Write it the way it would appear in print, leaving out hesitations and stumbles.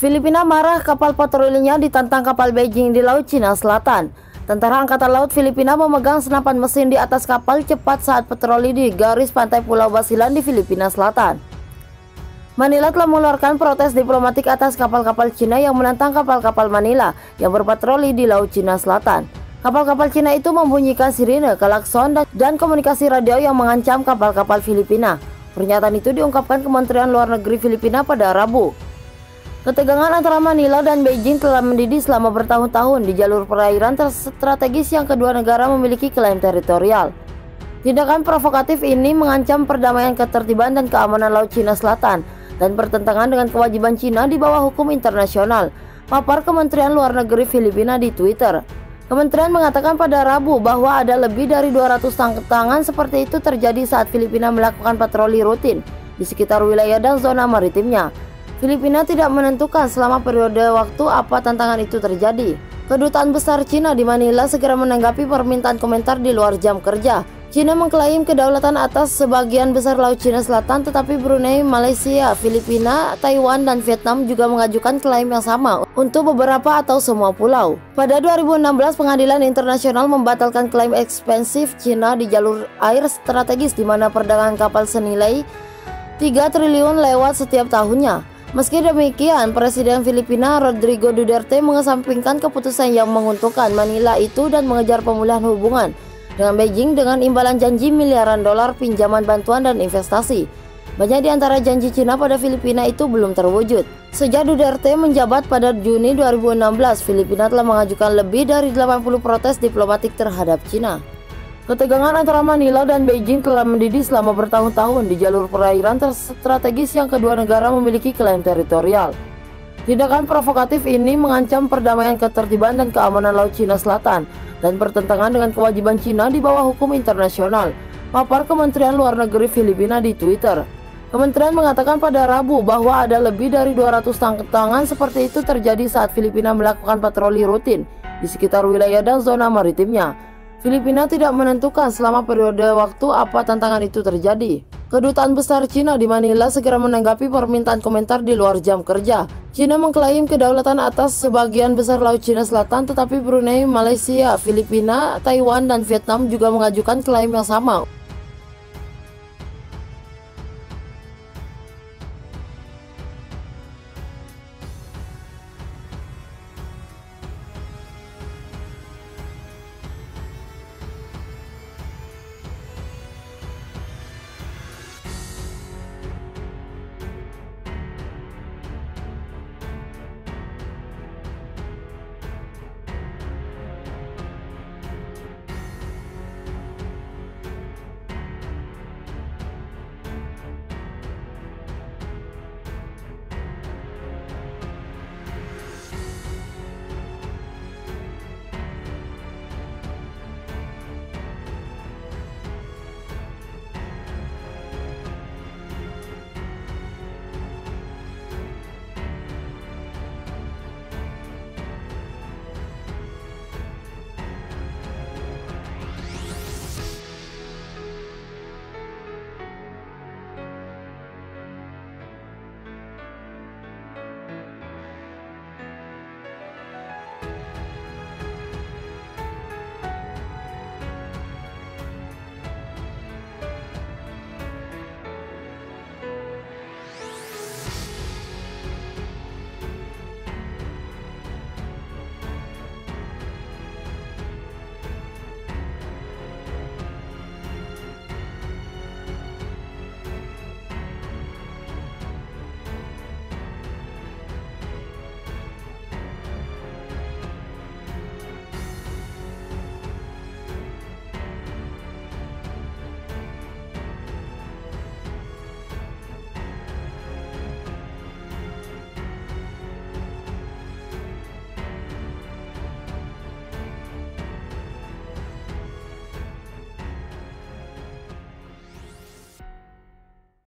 Filipina marah kapal patrolinya ditantang kapal Beijing di Laut Cina Selatan. Tentara Angkatan Laut Filipina memegang senapan mesin di atas kapal cepat saat patroli di garis pantai Pulau Basilan di Filipina Selatan. Manila telah mengeluarkan protes diplomatik atas kapal-kapal Cina yang menantang kapal-kapal Manila yang berpatroli di Laut Cina Selatan. Kapal-kapal Cina itu membunyikan sirine, klakson, dan komunikasi radio yang mengancam kapal-kapal Filipina. Pernyataan itu diungkapkan Kementerian Luar Negeri Filipina pada Rabu. Ketegangan antara Manila dan Beijing telah mendidih selama bertahun-tahun di jalur perairan strategis yang kedua negara memiliki klaim teritorial. Tindakan provokatif ini mengancam perdamaian, ketertiban, dan keamanan Laut Cina Selatan dan bertentangan dengan kewajiban Cina di bawah hukum internasional, papar Kementerian Luar Negeri Filipina di Twitter. Kementerian mengatakan pada Rabu bahwa ada lebih dari 200 tangkap tangan seperti itu terjadi saat Filipina melakukan patroli rutin di sekitar wilayah dan zona maritimnya. Filipina tidak menentukan selama periode waktu apa tantangan itu terjadi. Kedutaan Besar Cina di Manila segera menanggapi permintaan komentar di luar jam kerja. Cina mengklaim kedaulatan atas sebagian besar Laut Cina Selatan, tetapi Brunei, Malaysia, Filipina, Taiwan, dan Vietnam juga mengajukan klaim yang sama untuk beberapa atau semua pulau. Pada 2016, Pengadilan Internasional membatalkan klaim ekspansif Cina di jalur air strategis di mana perdagangan kapal senilai 3 triliun lewat setiap tahunnya. Meski demikian, Presiden Filipina Rodrigo Duterte mengesampingkan keputusan yang menguntungkan Manila itu dan mengejar pemulihan hubungan dengan Beijing dengan imbalan janji miliaran dolar pinjaman bantuan dan investasi. Banyak di antara janji Cina pada Filipina itu belum terwujud. Sejak Duterte menjabat pada Juni 2016, Filipina telah mengajukan lebih dari 80 protes diplomatik terhadap Cina. Ketegangan antara Manila dan Beijing telah mendidih selama bertahun-tahun di jalur perairan strategis yang kedua negara memiliki klaim teritorial. Tindakan provokatif ini mengancam perdamaian, ketertiban, dan keamanan Laut Cina Selatan dan bertentangan dengan kewajiban Cina di bawah hukum internasional, papar Kementerian Luar Negeri Filipina di Twitter. Kementerian mengatakan pada Rabu bahwa ada lebih dari 200 tangkap tangan seperti itu terjadi saat Filipina melakukan patroli rutin di sekitar wilayah dan zona maritimnya. Filipina tidak menentukan selama periode waktu apa tantangan itu terjadi. Kedutaan Besar Cina di Manila segera menanggapi permintaan komentar di luar jam kerja. Cina mengklaim kedaulatan atas sebagian besar Laut Cina Selatan, tetapi Brunei, Malaysia, Filipina, Taiwan, dan Vietnam juga mengajukan klaim yang sama